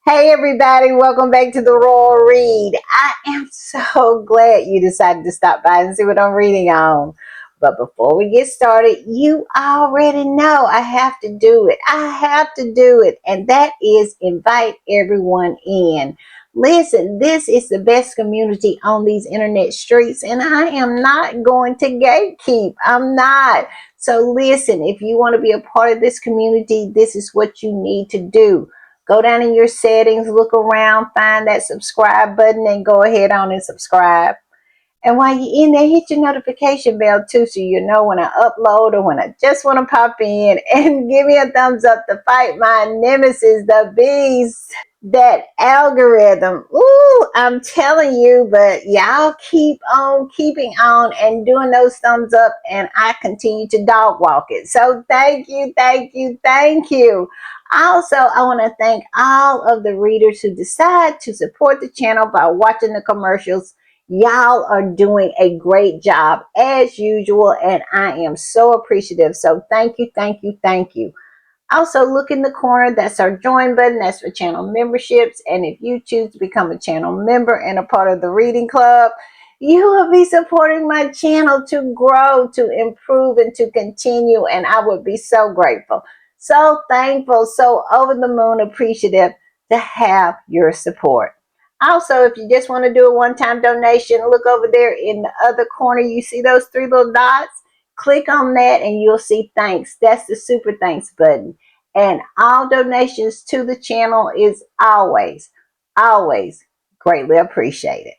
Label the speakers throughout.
Speaker 1: Hey everybody, welcome back to the Royal Read. I am so glad you decided to stop by and see what I'm reading on. But before we get started, you already know I have to do it. I have to do it, and that is invite everyone in. Listen, this is the best community on these internet streets, and I am not going to gatekeep. I'm not. So listen, if you want to be a part of this community, this is what you need to do. Go down in your settings, look around, find that subscribe button, and go ahead on and subscribe. And while you're in there, hit your notification bell too, so you know when I upload or when I just want to pop in. And give me a thumbs up to fight my nemesis, the beast, that algorithm. Ooh, I'm telling you, but y'all keep on keeping on and doing those thumbs up, and I continue to dog walk it. So thank you, thank you, thank you. Also, I want to thank all of the readers who decide to support the channel by watching the commercials. Y'all are doing a great job as usual, and I am so appreciative. So thank you, thank you, thank you. Also, look in the corner. That's our join button. That's for channel memberships. And if you choose to become a channel member and a part of the reading club, you will be supporting my channel to grow, to improve, and to continue. And I would be so grateful, so thankful, so over the moon appreciative to have your support. Also, if you just want to do a one-time donation, look over there in the other corner. You see those three little dots? Click on that and you'll see thanks. That's the super thanks button. And all donations to the channel is always, always greatly appreciated.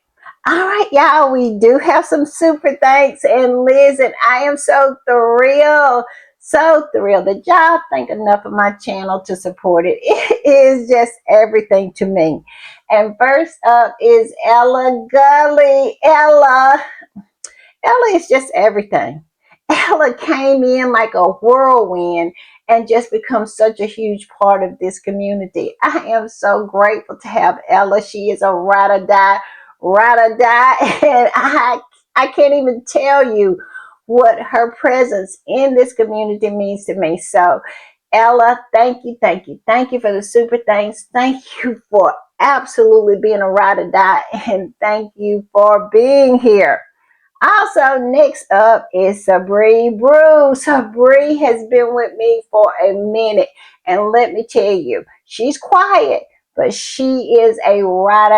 Speaker 1: All right, y'all, we do have some super thanks. And Liz, and I am so thrilled that y'all think enough of my channel to support it. It is just everything to me. And first up is Ella Gully. Ella is just everything. Ella came in like a whirlwind and just become such a huge part of this community. I am so grateful to have Ella. She is a ride or die, and I can't even tell you what her presence in this community means to me. So, Ella, thank you, thank you, thank you for the super thanks. Thank you for absolutely being a ride or die, and thank you for being here. Also, next up is Sabree Brew. Sabree has been with me for a minute, and let me tell you, she's quiet, but she is a ride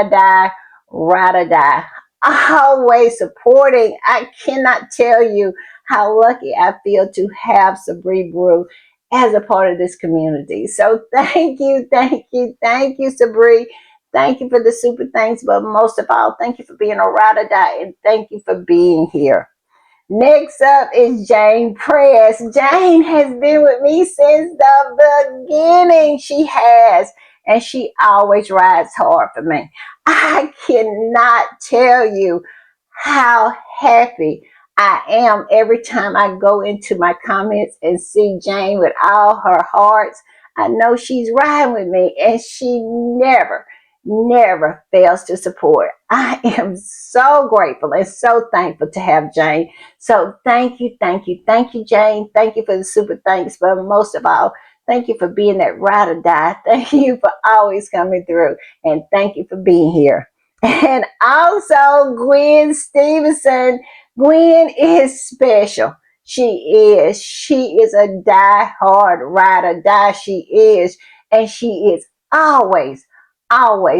Speaker 1: or die, always supporting. I cannot tell you how lucky I feel to have Sabree Brew as a part of this community. So thank you, thank you, thank you, Sabree. Thank you for the super thanks, but most of all, thank you for being a ride or die, and thank you for being here. Next up is Jane Press. Jane has been with me since the beginning. She has, and she always rides hard for me. I cannot tell you how happy I am every time I go into my comments and see Jane with all her hearts. I know she's riding with me, and she never fails to support. I am so grateful and so thankful to have Jane. So thank you, thank you, thank you, Jane. Thank you for the super thanks, but most of all, thank you for being that ride or die. Thank you for always coming through, and thank you for being here. And also Gwen Stevenson. Gwen is special. She is a die-hard ride or die. She is, and she is always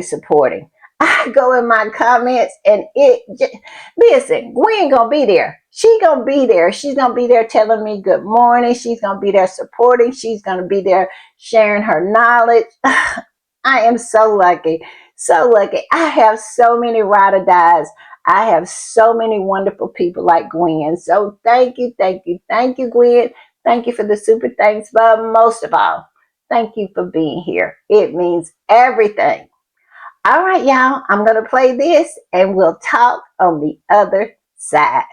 Speaker 1: supporting. I go in my comments and listen, Gwen gonna be there. She gonna be there. She's gonna be there telling me good morning. She's gonna be there supporting. She's gonna be there sharing her knowledge. I am so lucky. So lucky. I have so many ride or dies. I have so many wonderful people like Gwen. So thank you, thank you, thank you, Gwen. Thank you for the super thanks, but most of all, thank you for being here. It means everything. All right, y'all, I'm going to play this and we'll talk on the other side.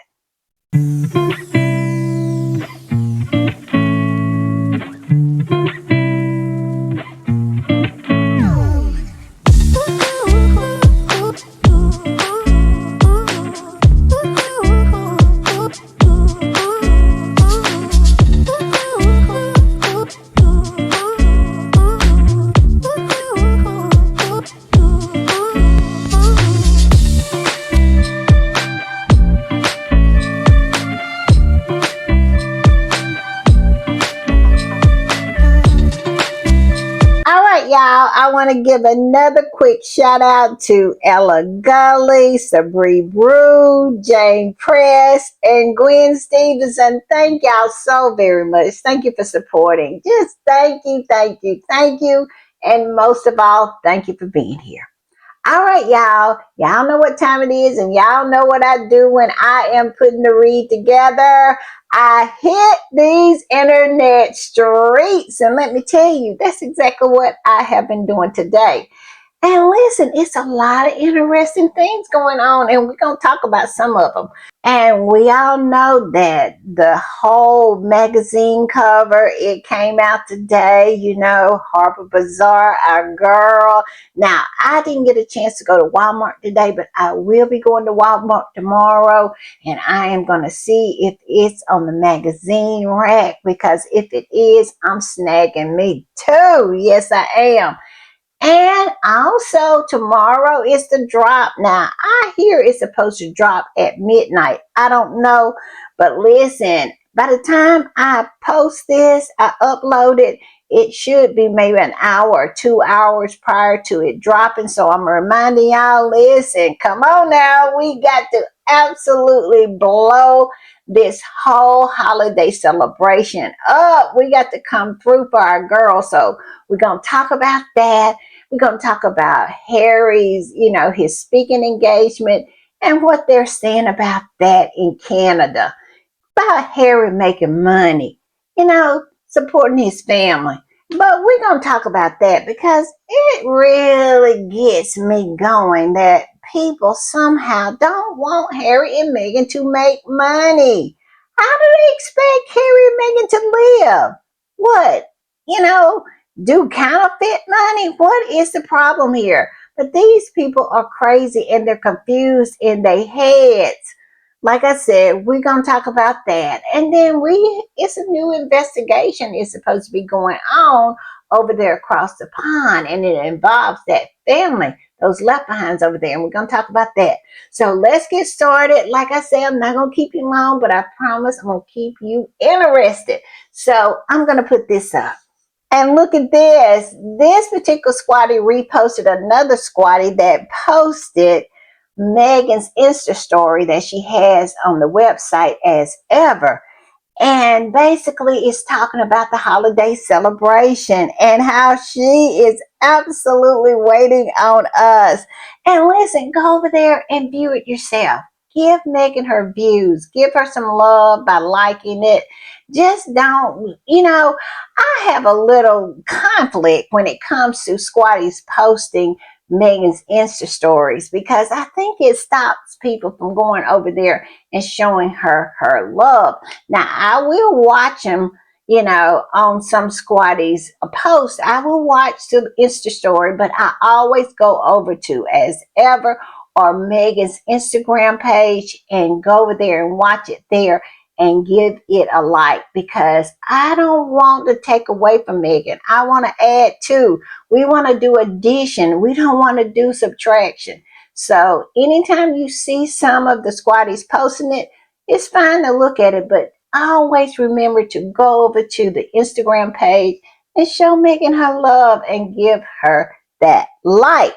Speaker 1: I want to give another quick shout out to Ella Gully, Sabri Brew, Jane Press, and Gwen Stevenson. Thank y'all so very much. Thank you for supporting. Just thank you, thank you, thank you. And most of all, thank you for being here. All right, y'all. Y'all know what time it is, and y'all know what I do when I am putting the read together. I hit these internet streets, and let me tell you, that's exactly what I have been doing today. And listen, it's a lot of interesting things going on, and we're going to talk about some of them. And we all know that the whole magazine cover, it came out today, Harper Bazaar, our girl. Now, I didn't get a chance to go to Walmart today, but I will be going to Walmart tomorrow, and I am going to see if it's on the magazine rack, because if it is, I'm snagging me too. Yes, I am. And also tomorrow is the drop. Now, I hear it's supposed to drop at midnight. I don't know. But listen, by the time I post this, I upload it, it should be maybe an hour or 2 hours prior to it dropping. So I'm reminding y'all, listen, come on now. We got to absolutely blow this whole holiday celebration up. We got to come through for our girls. So we're going to talk about that. We're going to talk about Harry's, his speaking engagement and what they're saying about that in Canada. About Harry making money, supporting his family. But we're going to talk about that because it really gets me going that people somehow don't want Harry and Meghan to make money. How do they expect Harry and Meghan to live? What? You know, do counterfeit money? What is the problem here? But these people are crazy and they're confused in their heads. Like I said, we're going to talk about that. And then it's a new investigation is supposed to be going on over there across the pond. And it involves that family, those left behinds over there. And we're going to talk about that. So let's get started. Like I said, I'm not going to keep you long, but I promise I'm going to keep you interested. So I'm going to put this up. And look at this. This particular squatty reposted another squatty that posted Meghan's Insta story that she has on the website as ever. And basically it's talking about the holiday celebration and how she is absolutely waiting on us. And listen, go over there and view it yourself. Give Meghan her views. Give her some love by liking it. Just don't, I have a little conflict when it comes to squatties posting Meghan's Insta stories because I think it stops people from going over there and showing her love. Now, I will watch them, on some squatties post. I will watch the Insta story, but I always go over to as ever or Meghan's Instagram page and go over there and watch it there and give it a like because I don't want to take away from Meghan. I want to add to. We want to do addition. We don't want to do subtraction. So anytime you see some of the squatties posting it, it's fine to look at it, but always remember to go over to the Instagram page and show Meghan her love and give her that like.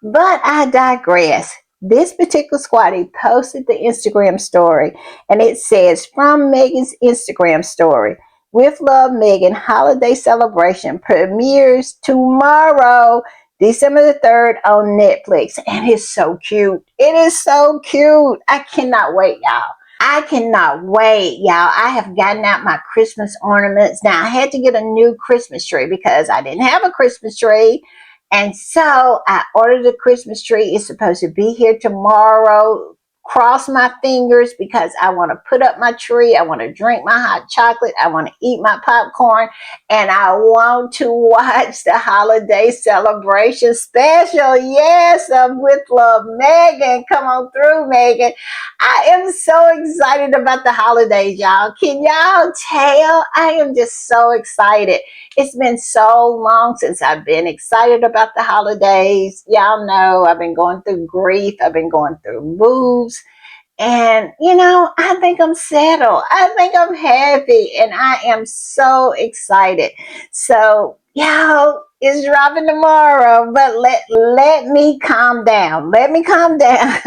Speaker 1: But I digress. This particular squatty posted the Instagram story and it says, from Meghan's Instagram story, with love, Meghan, holiday celebration premieres tomorrow, December the 3rd on Netflix. And it's so cute. It is so cute. I cannot wait, y'all. I cannot wait, y'all. I have gotten out my Christmas ornaments. Now, I had to get a new Christmas tree because I didn't have a Christmas tree. And so I ordered a Christmas tree. It's supposed to be here tomorrow. Cross my fingers because I want to put up my tree. I want to drink my hot chocolate. I want to eat my popcorn. And I want to watch the holiday celebration special. Yes, I'm with love, Meghan. Come on through, Meghan. I am so excited about the holidays, y'all. Can y'all tell? I am just so excited. It's been so long since I've been excited about the holidays. Y'all know I've been going through grief. I've been going through moves. And, I think I'm settled. I think I'm happy. And I am so excited. So, y'all, it's dropping tomorrow. But let me calm down. Let me calm down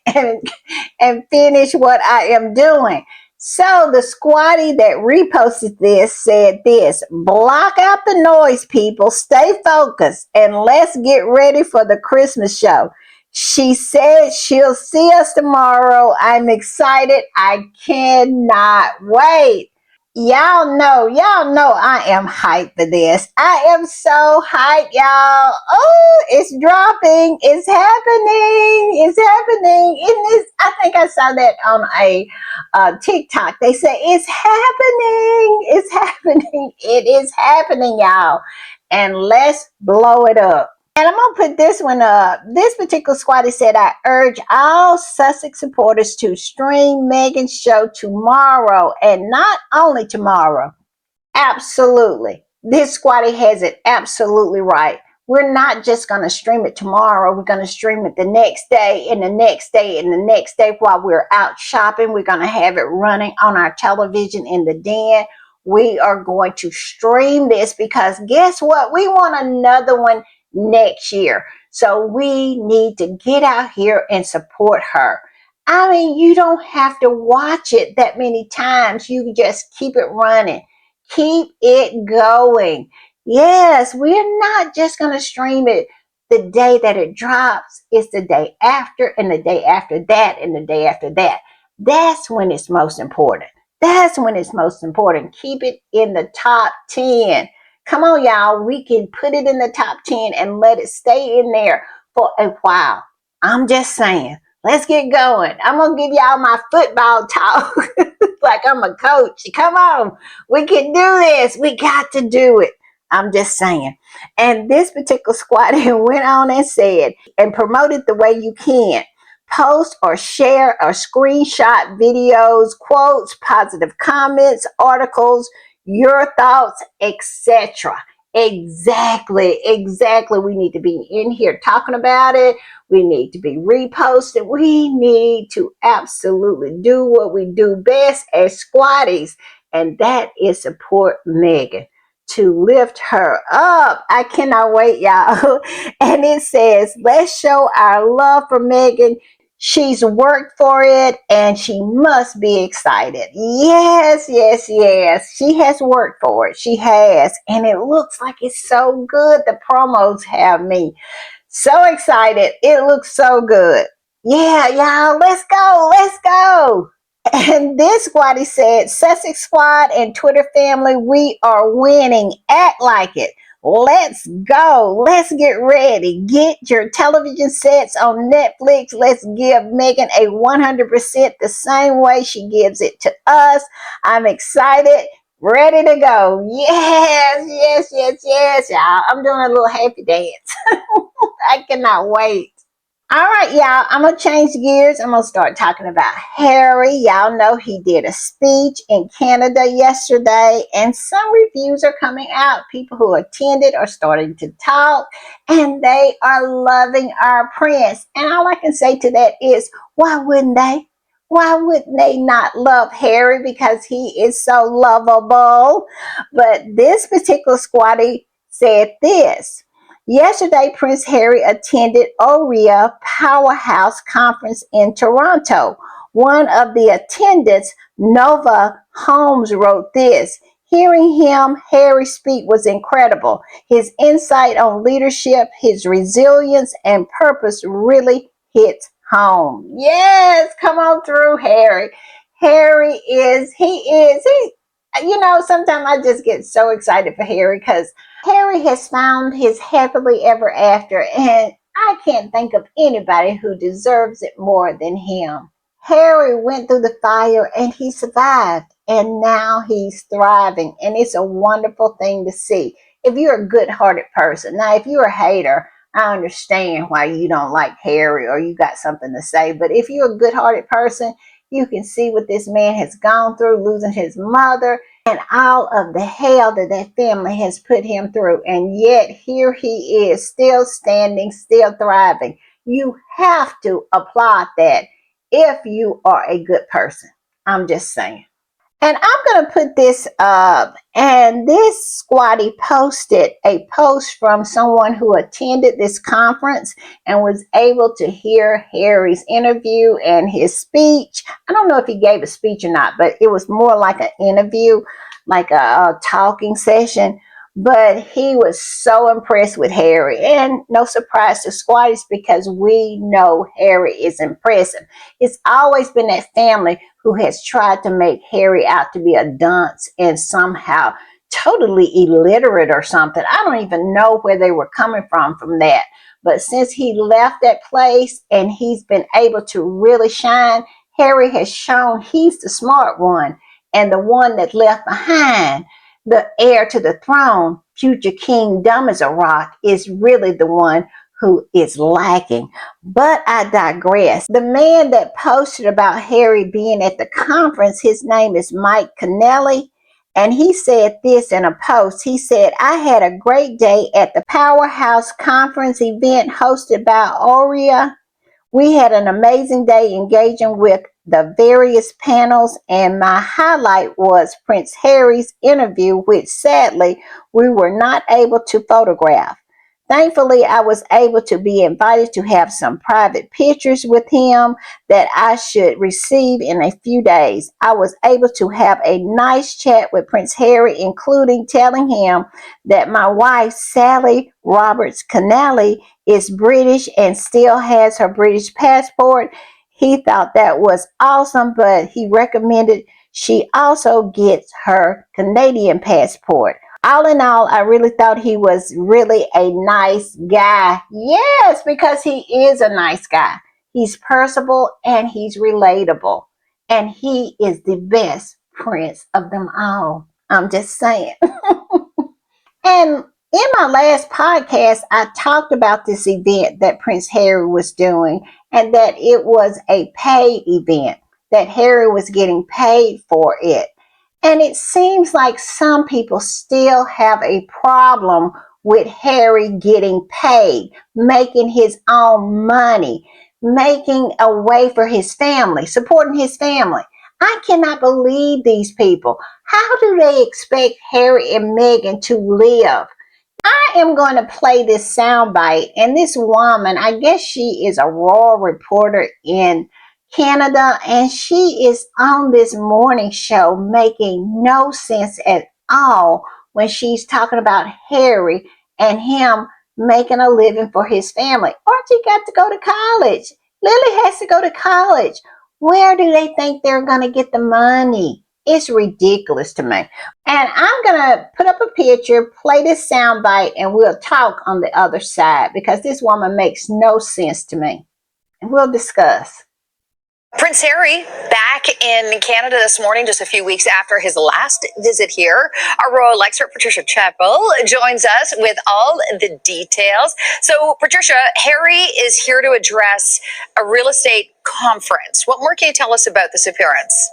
Speaker 1: and, and finish what I am doing. So the squatty that reposted this said this: block out the noise, people, stay focused, and let's get ready for the Christmas show. She said she'll see us tomorrow. I'm excited. I cannot wait. Y'all know I am hyped for this. I am so hyped, y'all. Oh, it's dropping. It's happening. It's happening. I think I saw that on a TikTok. They say it's happening. It's happening. It is happening, y'all. And let's blow it up. And I'm going to put this one up. This particular squatter said, I urge all Sussex supporters to stream Meghan's show tomorrow, and not only tomorrow. Absolutely. This squatter has it absolutely right. We're not just going to stream it tomorrow. We're going to stream it the next day and the next day and the next day while we're out shopping. We're going to have it running on our television in the den. We are going to stream this because guess what? We want another one next year. So we need to get out here and support her. I mean, you don't have to watch it that many times. You just keep it running. Keep it going. Yes, we're not just going to stream it the day that it drops. It's the day after and the day after that and the day after that. That's when it's most important. That's when it's most important. Keep it in the top 10. Come on, y'all. We can put it in the top 10 and let it stay in there for a while. I'm just saying. Let's get going. I'm going to give y'all my football talk like I'm a coach. Come on. We can do this. We got to do it. I'm just saying. And this particular squad went on and said, and promoted the way you can. Post or share or screenshot videos, quotes, positive comments, articles, your thoughts, etc. Exactly. We need to be in here talking about it. We need to be reposted. We need to absolutely do what we do best as squatties, and that is support Meghan, to lift her up. I cannot wait, y'all. And it says, let's show our love for Meghan. She's worked for it and she must be excited. Yes. She has worked for it. She has. And it looks like it's so good. The promos have me so excited. It looks so good. Yeah, y'all, let's go. Let's go. And this squaddy said, Sussex Squad and Twitter family, we are winning. Act like it. Let's go. Let's get ready. Get your television sets on Netflix. Let's give Meghan a 100% the same way she gives it to us. I'm excited. Ready to go. Yes, y'all. I'm doing a little happy dance. I cannot wait. All right, y'all, I'm going to change gears. I'm going to start talking about Harry. Y'all know he did a speech in Canada yesterday, and some reviews are coming out. People who attended are starting to talk, and they are loving our prince. And all I can say to that is, why wouldn't they? Why wouldn't they not love Harry? Because he is so lovable. But this particular squatty said this. Yesterday, Prince Harry attended OREA Powerhouse Conference in Toronto. One of the attendants, Nova Holmes, wrote this. Hearing him, Harry speak was incredible. His insight on leadership, his resilience, and purpose really hits home. Yes, come on through, Harry. Sometimes I just get so excited for Harry because Harry has found his happily ever after, and I can't think of anybody who deserves it more than him. Harry went through the fire and he survived, and now he's thriving, and it's a wonderful thing to see. If you're a good-hearted person, now if you're a hater, I understand why you don't like Harry or you got something to say, but if you're a good-hearted person, you can see what this man has gone through, losing his mother, and all of the hell that family has put him through. And yet here he is, still standing, still thriving. You have to applaud that. if you are a good person. I'm just saying. And I'm going to put this up. And this squatty posted a post from someone who attended this conference and was able to hear Harry's interview and his speech. I don't know if he gave a speech or not, but it was more like an interview, like a talking session. But he was so impressed with Harry. And no surprise to squatties, because we know Harry is impressive. It's always been that family who has tried to make Harry out to be a dunce and somehow totally illiterate or something. I don't even know where they were coming from that. But since he left that place and he's been able to really shine, Harry has shown he's the smart one and the one that left behind, the heir to the throne, future king dumb as a rock, is really the one who is lacking. But I digress. The man that posted about Harry being at the conference, his name is Mike Connelly, and he said this in a post. He said, I had a great day at the Powerhouse Conference event hosted by Aurea. We had an amazing day engaging with the various panels, and my highlight was Prince Harry's interview, which sadly we were not able to photograph. Thankfully, I was able to be invited to have some private pictures with him that I should receive in a few days. I was able to have a nice chat with Prince Harry, including telling him that my wife, Sally Roberts Connelly, is British and still has her British passport. He thought that was awesome, but he recommended she also gets her Canadian passport. All in all, I really thought he was really a nice guy. Yes, because he is a nice guy. He's personable and he's relatable. And he is the best prince of them all. I'm just saying. And in my last podcast, I talked about this event that Prince Harry was doing and that it was a paid event, that Harry was getting paid for it. And it seems like some people still have a problem with Harry getting paid, making his own money, making a way for his family, supporting his family. I cannot believe these people. How do they expect Harry and Meghan to live? I am going to play this soundbite, and this woman, I guess she is a royal reporter in Canada, and she is on this morning show making no sense at all when she's talking about Harry and him making a living for his family. Archie got to go to college. Lily has to go to college. Where do they think they're going to get the money? It's ridiculous to me. And I'm going to put up a picture, play this soundbite, and we'll talk on the other side because this woman makes no sense to me. And we'll discuss.
Speaker 2: Prince Harry back in Canada this morning, just a few weeks after his last visit here. Our royal expert, Patricia Chappell, joins us with all the details. So, Patricia, Harry is here to address a real estate conference. What more can you tell us about this appearance?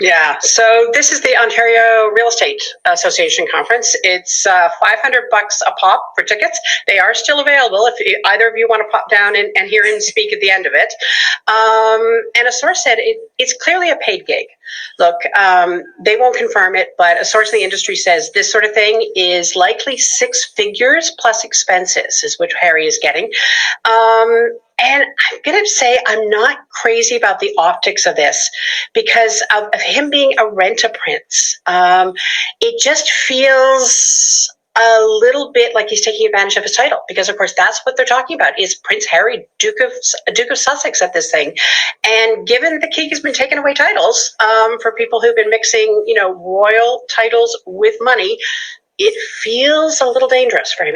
Speaker 3: Yeah, so this is the Ontario Real Estate Association conference. It's $500 a pop for tickets. They are still available if either of you want to pop down and hear him speak at the end of it. And a source said it's clearly a paid gig. Look, they won't confirm it, but a source in the industry says this sort of thing is likely 6 figures plus expenses is what Harry is getting. And I'm going to say I'm not crazy about the optics of this because of him being a rent-a-prince. It just feels a little bit like he's taking advantage of his title because, of course, that's what they're talking about is Prince Harry, Duke of Sussex at this thing. And given the king has been taking away titles for people who've been mixing, royal titles with money, it feels a little dangerous for him.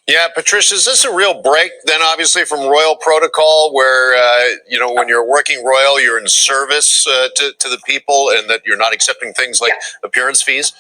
Speaker 4: Yeah, Patricia, is this a real break then, obviously, from royal protocol where, when you're working royal, you're in service to the people and that you're not accepting things like appearance fees?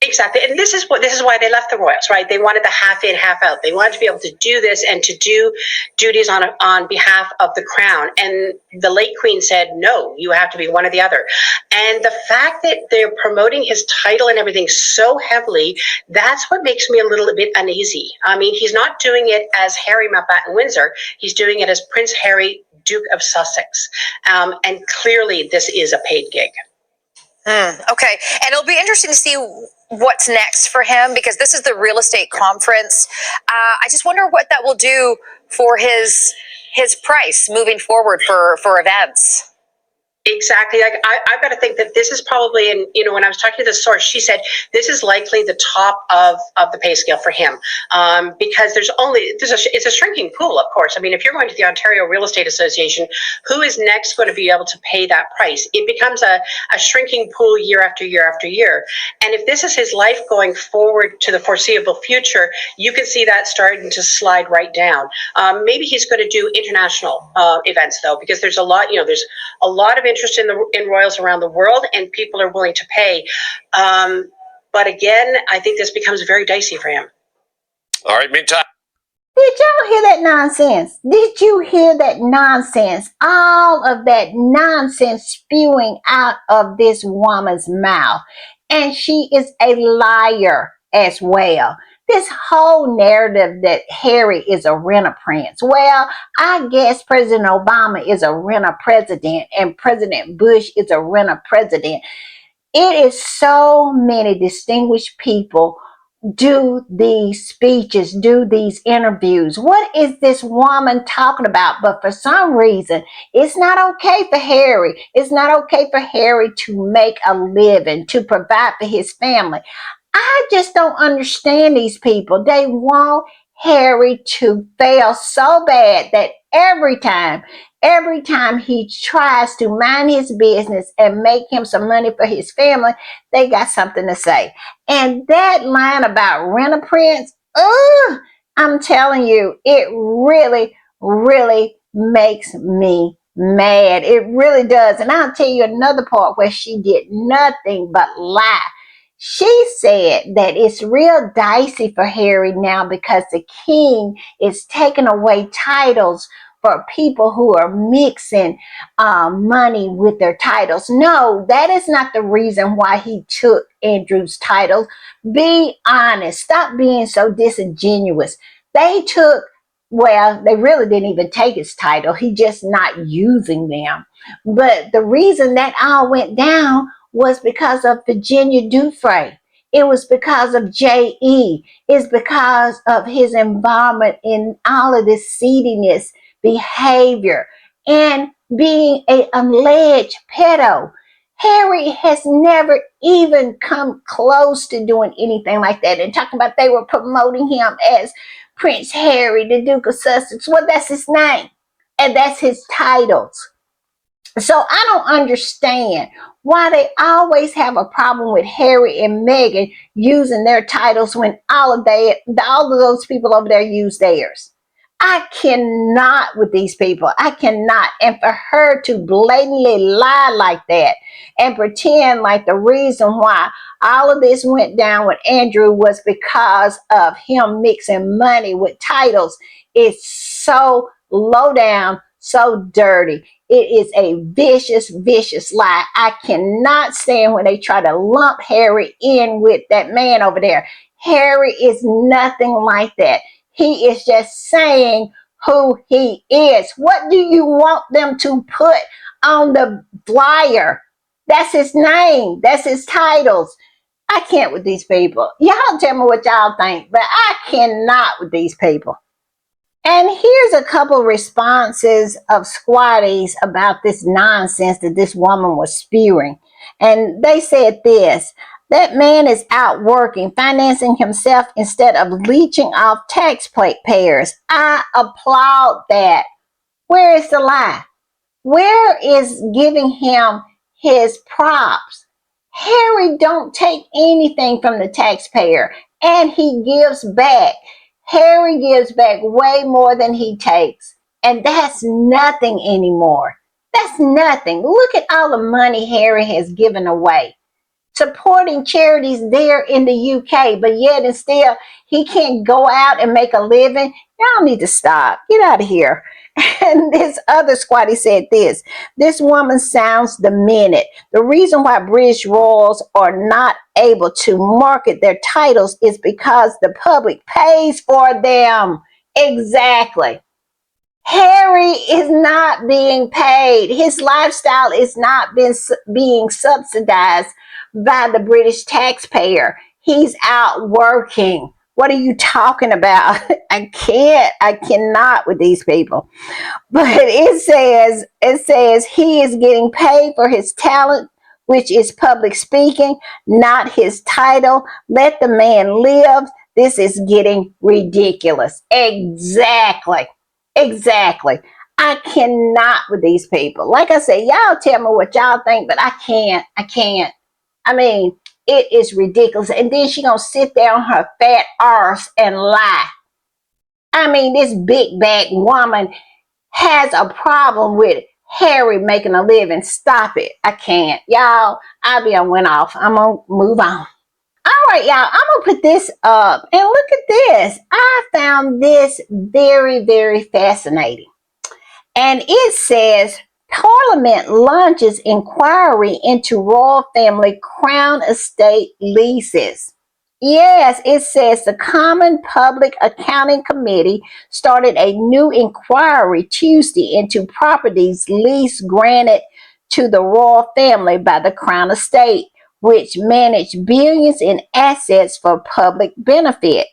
Speaker 3: Exactly. And this is why they left the royals, right? They wanted the half in, half out. They wanted to be able to do this and to do duties on behalf of the crown. And the late queen said, no, you have to be one or the other. And the fact that they're promoting his title and everything so heavily, that's what makes me a little bit uneasy. I mean, he's not doing it as Harry Mountbatten Windsor. He's doing it as Prince Harry, Duke of Sussex. And clearly this is a paid gig.
Speaker 2: Okay. And it'll be interesting to see what's next for him, because this is the real estate conference. I just wonder what that will do for his price moving forward for events.
Speaker 3: Exactly. Like I've got to think that this is probably, and when I was talking to the source, she said this is likely the top of the pay scale for him, because it's a shrinking pool, of course. I mean, if you're going to the Ontario Real Estate Association, who is next going to be able to pay that price? It becomes a shrinking pool year after year after year. And if this is his life going forward to the foreseeable future, you can see that starting to slide right down. Maybe he's going to do international events though, because there's a lot of interest in royals around the world, and people are willing to pay. But again, I think this becomes very dicey for him.
Speaker 4: All right, meantime.
Speaker 1: Did y'all hear that nonsense? Did you hear that nonsense? All of that nonsense spewing out of this woman's mouth. And she is a liar as well. This whole narrative that Harry is a rent-a-prince. Well, I guess President Obama is a rent-a-president and President Bush is a rent-a-president. It is so many distinguished people do these speeches, do these interviews. What is this woman talking about? But for some reason, it's not okay for Harry. It's not okay for Harry to make a living, to provide for his family. I just don't understand these people. They want Harry to fail so bad that every time he tries to mind his business and make him some money for his family, they got something to say. And that line about rent-a-prince, I'm telling you, it really, really makes me mad. It really does. And I'll tell you another part where she did nothing but lie. She said that it's real dicey for Harry now because the king is taking away titles for people who are mixing money with their titles. No, that is not the reason why he took Andrew's title. Be honest. Stop being so disingenuous. They really didn't even take his title. He just not using them. But the reason that all went down was because of Virginia Dufresne. It was because of J.E. It's because of his involvement in all of this seediness, behavior, and being an alleged pedo. Harry has never even come close to doing anything like that. And talking about they were promoting him as Prince Harry, the Duke of Sussex. Well, that's his name. And that's his titles. So I don't understand why they always have a problem with Harry and Meghan using their titles when all of those people over there use theirs. I cannot with these people. I cannot. And for her to blatantly lie like that and pretend like the reason why all of this went down with Andrew was because of him mixing money with titles is so low down, so dirty. It is a vicious, vicious lie. I cannot stand when they try to lump Harry in with that man over there. Harry is nothing like that. He is just saying who he is. What do you want them to put on the flyer? That's his name. That's his titles. I can't with these people. Y'all tell me what y'all think, but I cannot with these people. And here's a couple responses of squatties about this nonsense that this woman was spewing. And they said this: that man is out working, financing himself instead of leeching off taxpayers. I applaud that. Where is the lie? Where is giving him his props? Harry don't take anything from the taxpayer, and he gives back. Harry gives back way more than he takes, and that's nothing anymore. That's nothing. Look at all the money Harry has given away, supporting charities there in the UK, but yet and still he can't go out and make a living. Y'all need to stop. Get out of here. And this other squatty said this woman sounds demented. The reason why British royals are not able to market their titles is because the public pays for them. Exactly. Harry is not being paid. His lifestyle is not being subsidized by the British taxpayer. He's out working. What are you talking about? I cannot with these people. But it says he is getting paid for his talent, which is public speaking, not his title. Let the man live. This is getting ridiculous. Exactly. I cannot with these people. Like I said, y'all tell me what y'all think, but I can't. I mean, it is ridiculous. And then she gonna sit there on her fat arse and lie. I mean, this big back woman has a problem with Harry making a living. Stop it. I can't. Y'all, I went off. I'm going to move on. All right, y'all, I'm going to put this up. And look at this. I found this very, very fascinating. And it says Parliament launches inquiry into royal family crown estate leases. Yes, it says the Common Public Accounting Committee started a new inquiry Tuesday into properties lease granted to the royal family by the Crown Estate, which manage billions in assets for public benefit.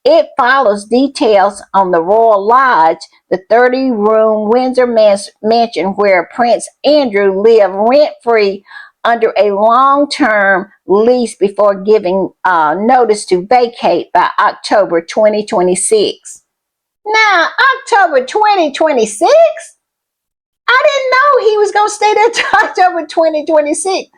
Speaker 1: It follows details on the Royal Lodge, the 30-room Windsor mansion where Prince Andrew lived rent-free under a long-term lease before giving notice to vacate by October 2026. Now, October 2026? I didn't know he was going to stay there till October 2026.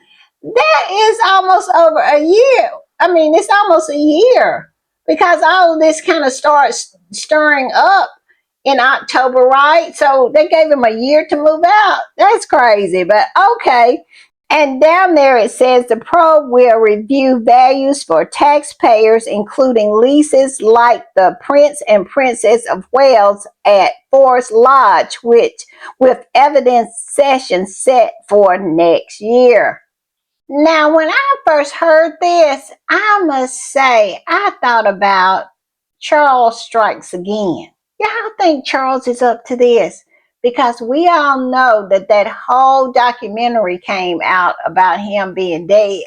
Speaker 1: That is almost over a year. I mean, it's almost a year because all of this kind of starts stirring up in October, right? So they gave him a year to move out. That's crazy, but okay. And down there it says the probe will review values for taxpayers, including leases like the Prince and Princess of Wales at Forest Lodge, which with evidence sessions set for next year. Now, when I first heard this, I must say I thought about Charles Strikes Again. Y'all think Charles is up to this? Because we all know that that whole documentary came out about him being dead.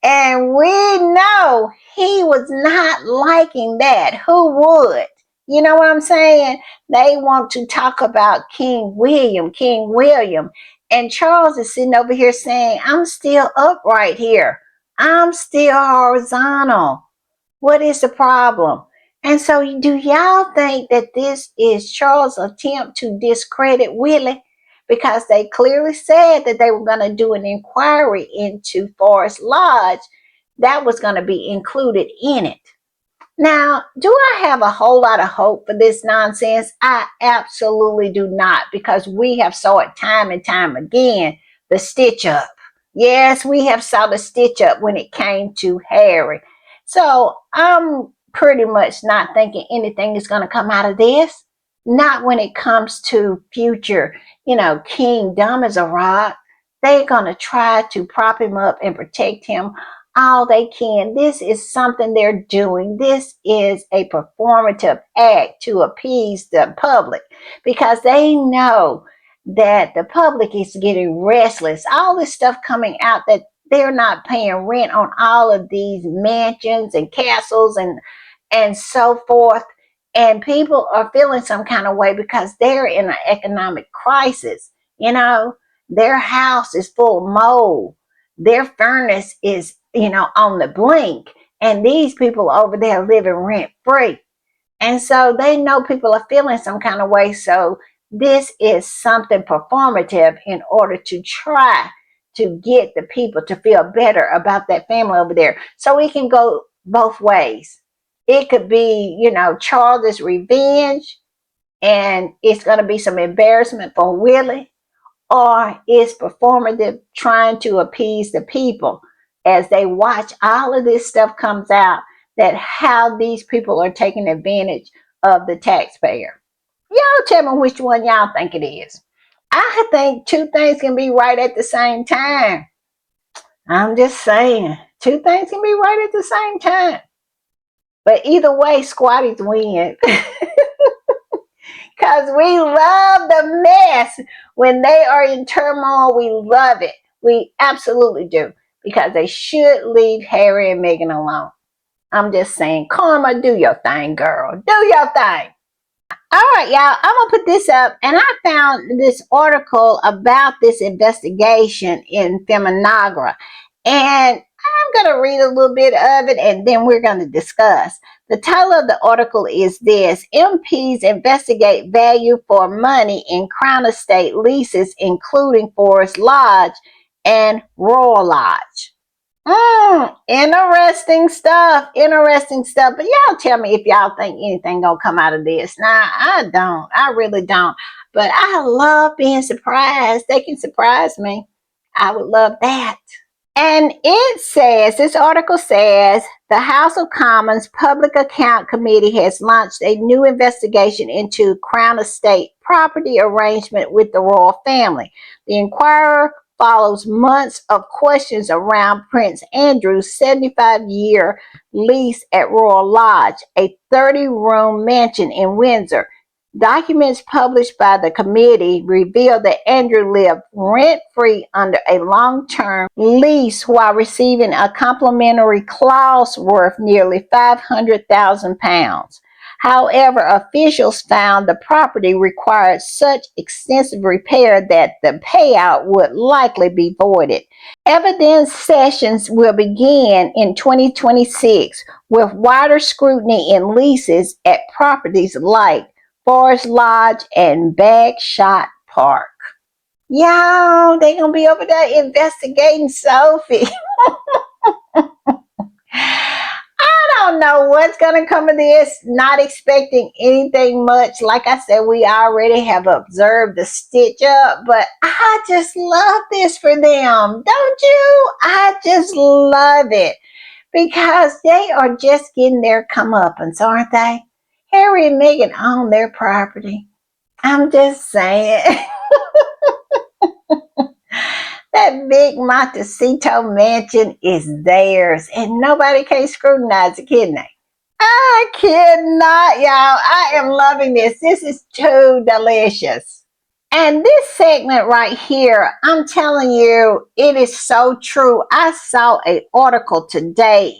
Speaker 1: And we know he was not liking that. Who would? You know what I'm saying? They want to talk about King William. And Charles is sitting over here saying, I'm still upright here. I'm still horizontal. What is the problem? And so, do y'all think that this is Charles' attempt to discredit Willie? Because they clearly said that they were going to do an inquiry into Forest Lodge that was going to be included in it. Now, do I have a whole lot of hope for this nonsense? I absolutely do not, because we have saw it time and time again, the stitch up. Yes, we have saw the stitch up when it came to Harry. So I'm pretty much not thinking anything is going to come out of this. Not when it comes to future, King Dumb as a rock. They're going to try to prop him up and protect him all they can. This is something they're doing. This is a performative act to appease the public because they know that the public is getting restless. All this stuff coming out that they're not paying rent on all of these mansions and castles and so forth. And people are feeling some kind of way because they're in an economic crisis. Their house is full of mold. Their furnace is, on the blink. And these people over there living rent free. And so they know people are feeling some kind of way. So this is something performative in order to try to get the people to feel better about that family over there. So it can go both ways. It could be, Charles's revenge, and it's going to be some embarrassment for Willie, or it's performative trying to appease the people as they watch all of this stuff comes out, that how these people are taking advantage of the taxpayer. Y'all tell me which one y'all think it is. I think two things can be right at the same time. I'm just saying, two things can be right at the same time. But either way, squatties win. because we love the mess. When they are in turmoil, we love it. We absolutely do, because they should leave Harry and Meghan alone. I'm just saying, Karma, do your thing, girl. Do your thing. All right, y'all, I'm going to put this up, and I found this article about this investigation in Feminagra, and I'm going to read a little bit of it, and then we're going to discuss. The title of the article is this: MPs investigate value for money in Crown Estate leases, including Forest Lodge and Royal Lodge. Interesting stuff. Interesting stuff. But y'all tell me if y'all think anything gonna come out of this. Now, I don't. I really don't. But I love being surprised. They can surprise me. I would love that. And it says, this article says, the House of Commons Public Account Committee has launched a new investigation into Crown Estate property arrangement with the royal family. The Inquirer follows months of questions around Prince Andrew's 75-year lease at Royal Lodge, a 30-room mansion in Windsor. Documents published by the committee reveal that Andrew lived rent-free under a long-term lease while receiving a complimentary clause worth nearly £500,000. However, officials found the property required such extensive repair that the payout would likely be voided. Evidence sessions will begin in 2026 with wider scrutiny in leases at properties like Forest Lodge and Bagshot Park. Y'all, they gonna be over there investigating Sophie. I don't know what's gonna come of this. Not expecting anything much. Like I said, we already have observed the stitch up, but I just love this for them. Don't you? I just love it, because they are just getting their comeuppance, aren't they? Harry and Meghan own their property. I'm just saying. That big Montecito mansion is theirs, and nobody can scrutinize it, can they? I cannot, y'all. I am loving this. This is too delicious. And this segment right here, I'm telling you, it is so true. I saw an article today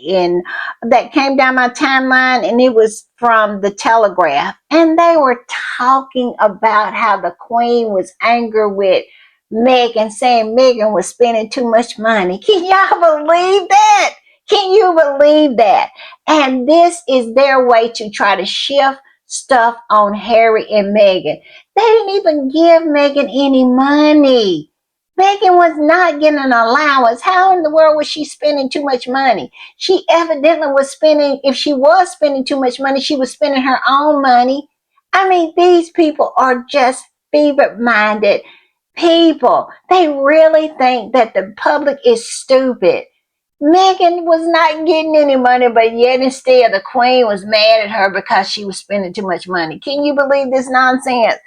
Speaker 1: that came down my timeline, and it was from the Telegraph. And they were talking about how the Queen was angry with Meghan, saying Meghan was spending too much money. Can y'all believe that? Can you believe that? And this is their way to try to shift stuff on Harry and Meghan. They didn't even give Meghan any money. Meghan was not getting an allowance. How in the world was she spending too much money? She evidently was spending, if she was spending too much money, she was spending her own money. I mean, these people are just fever-minded people. They really think that the public is stupid. Meghan was not getting any money, but yet instead the Queen was mad at her because she was spending too much money. Can you believe this nonsense?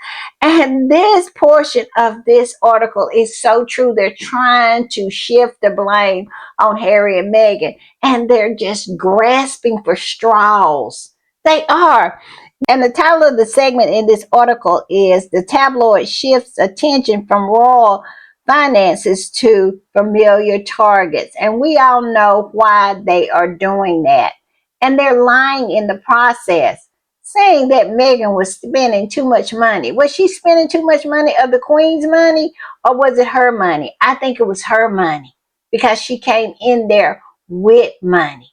Speaker 1: And this portion of this article is so true. They're trying to shift the blame on Harry and Meghan, and they're just grasping for straws. They are. And the title of the segment in this article is "The Tabloid Shifts Attention from Royal Finances to Familiar Targets." And we all know why they are doing that. And they're lying in the process, saying that Meghan was spending too much money. Was she spending too much money of the Queen's money, or was it her money? I think it was her money, because she came in there with money.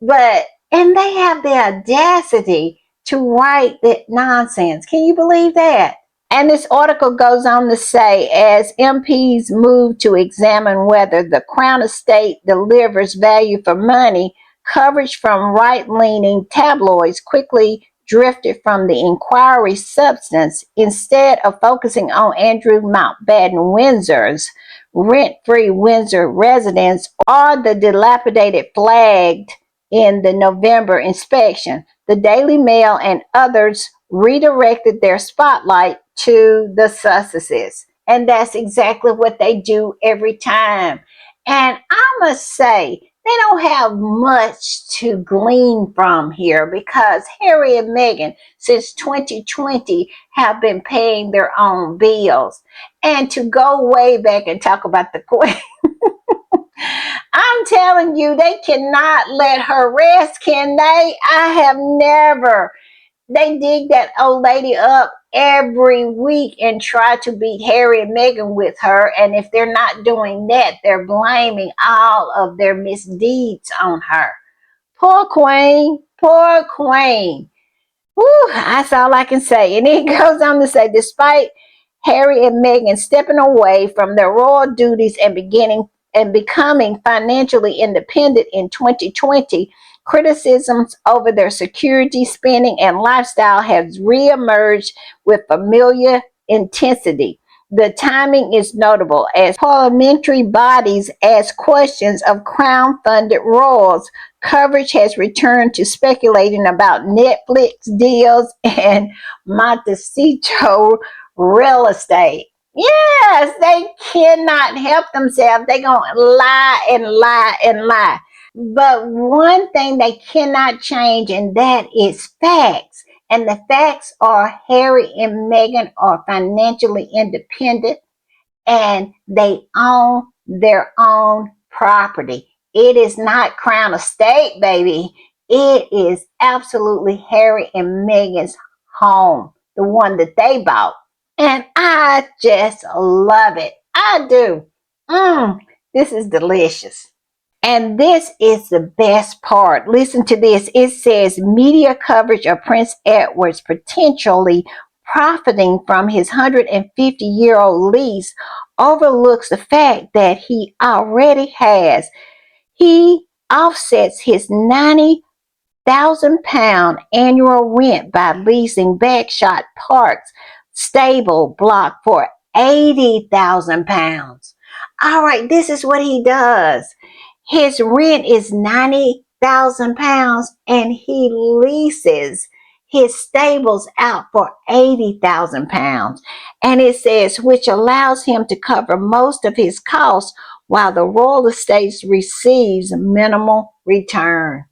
Speaker 1: And they have the audacity to write that nonsense. Can you believe that? And this article goes on to say, as MPs move to examine whether the Crown Estate delivers value for money, coverage from right-leaning tabloids quickly drifted from the inquiry's substance, instead of focusing on Andrew Mountbatten Windsor's rent-free Windsor residence or the dilapidated flagged in the November inspection. The Daily Mail and others redirected their spotlight to the Sussexes. And that's exactly what they do every time. And I must say, they don't have much to glean from here because Harry and Meghan, since 2020, have been paying their own bills. And to go way back and talk about the Queen, I'm telling you, they cannot let her rest, can they? I have never. They dig that old lady up every week and try to beat Harry and Meghan with her. And if they're not doing that, they're blaming all of their misdeeds on her. Poor Queen, poor Queen. Whew, that's all I can say. And it goes on to say, despite Harry and Meghan stepping away from their royal duties and becoming financially independent in 2020, criticisms over their security spending and lifestyle has reemerged with familiar intensity. The timing is notable as parliamentary bodies ask questions of crown funded royals. Coverage has returned to speculating about Netflix deals and Montecito real estate. Yes, they cannot help themselves. They're going to lie and lie and lie. But one thing they cannot change, and that is facts. And the facts are Harry and Meghan are financially independent and they own their own property. It is not Crown Estate, baby. It is absolutely Harry and Meghan's home, the one that they bought. And I just love it. I do. This is delicious. And this is the best part. Listen to this. It says media coverage of Prince Edward's potentially profiting from his 150-year-old lease overlooks the fact that he offsets his 90,000-pound annual rent by leasing Bagshot Park's stable block for 80,000 pounds. All right, this is what he does. His rent is 90,000 pounds and he leases his stables out for 80,000 pounds. And it says, which allows him to cover most of his costs while the royal estate receives minimal return.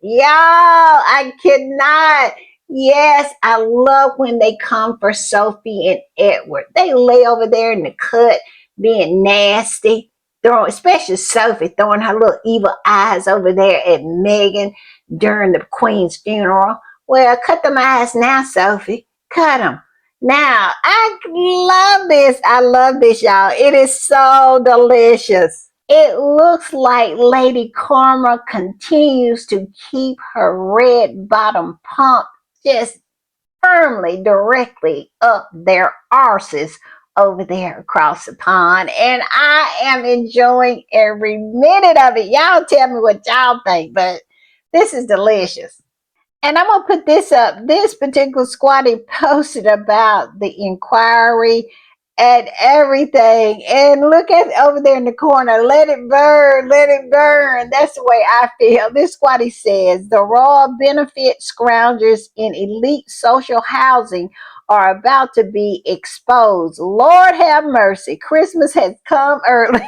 Speaker 1: Y'all, I cannot. Yes, I love when they come for Sophie and Edward. They lay over there in the cut being nasty, throwing, especially Sophie, throwing her little evil eyes over there at Meghan during the Queen's funeral. Well, cut them eyes now, Sophie. Cut them. Now, I love this. I love this, y'all. It is so delicious. It looks like Lady Karma continues to keep her red bottom pump just firmly directly up their arses over there across the pond. And I am enjoying every minute of it. Y'all tell me what y'all think, but this is delicious. And I'm going to put this up. This particular squatty posted about the inquiry and everything. And look at over there in the corner. Let it burn. Let it burn. That's the way I feel. This squatty says the raw benefit scroungers in elite social housing are about to be exposed. Lord have mercy. Christmas has come early.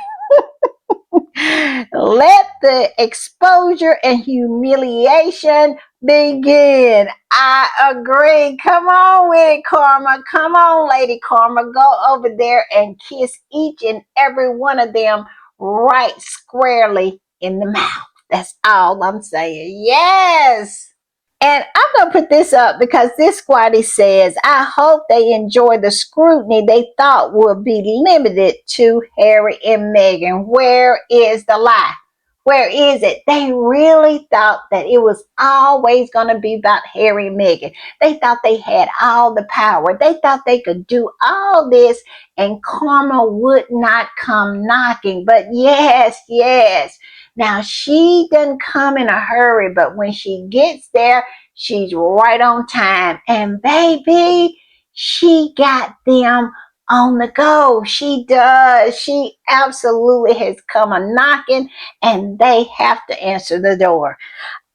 Speaker 1: Let the exposure and humiliation begin. I agree. Come on with it, Karma. Come on, Lady Karma. Go over there and kiss each and every one of them right squarely in the mouth. That's all I'm saying. Yes. And I'm going to put this up because this squatty says, I hope they enjoy the scrutiny they thought would be limited to Harry and Meghan. Where is the lie? Where is it? They really thought that it was always going to be about Harry and Meghan. They thought they had all the power. They thought they could do all this and karma would not come knocking. But yes, yes. Now, she doesn't come in a hurry, but when she gets there, she's right on time. And baby, she got them on the go. She does. She absolutely has come a knocking and they have to answer the door.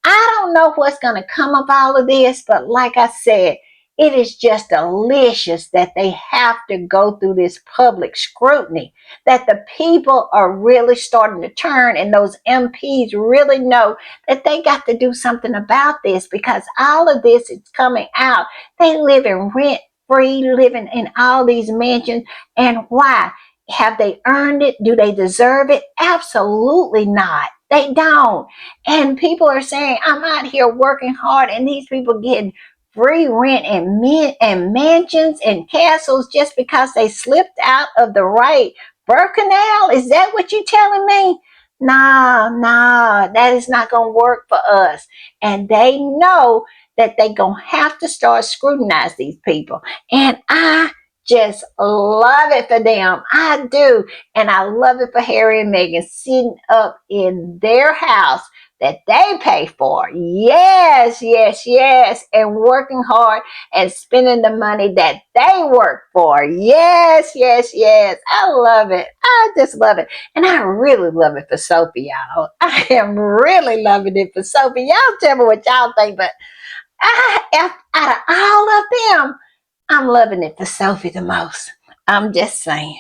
Speaker 1: I don't know what's going to come of all of this, but like I said, It is just delicious that they have to go through this public scrutiny, that the people are really starting to turn, and those MPs really know that they got to do something about this, because all of this is coming out. They live in rent free, living in all these mansions. And why? Have they earned it? Do they deserve it? Absolutely not. They don't. And people are saying, I'm out here working hard, and these people getting free rent and mansions and castles just because they slipped out of the right birth canal? Is that what you're telling me? Nah, nah, that is not going to work for us. And they know that they're going to have to start scrutinize these people. And I just love it for them. I do. And I love it for Harry and Meghan sitting up in their house that they pay for. Yes, yes, yes. And working hard and spending the money that they work for. Yes, yes, yes. I love it. I just love it. And I really love it for Sophie, y'all. I am really loving it for Sophie. Y'all tell me what y'all think, but out of all of them, I'm loving it for Sophie the most. I'm just saying.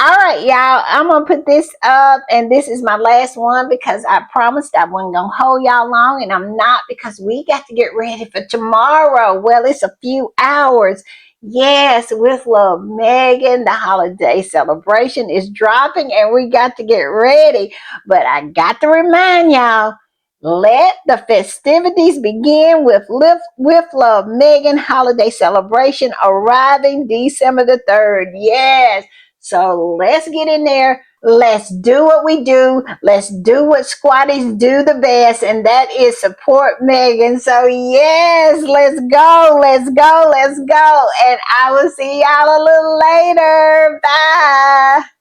Speaker 1: All right, y'all. I'm gonna put this up, and this is my last one because I promised I wasn't gonna hold y'all long, and I'm not, because we got to get ready for tomorrow. Well, it's a few hours. Yes, with love, Meghan. The holiday celebration is dropping, and we got to get ready. But I got to remind y'all, let the festivities begin with Love Meghan holiday celebration arriving December the 3rd. Yes. So let's get in there. Let's do what we do. Let's do what squatties do the best, and that is support Meghan. So yes, let's go, let's go, let's go. And I will see y'all a little later. Bye.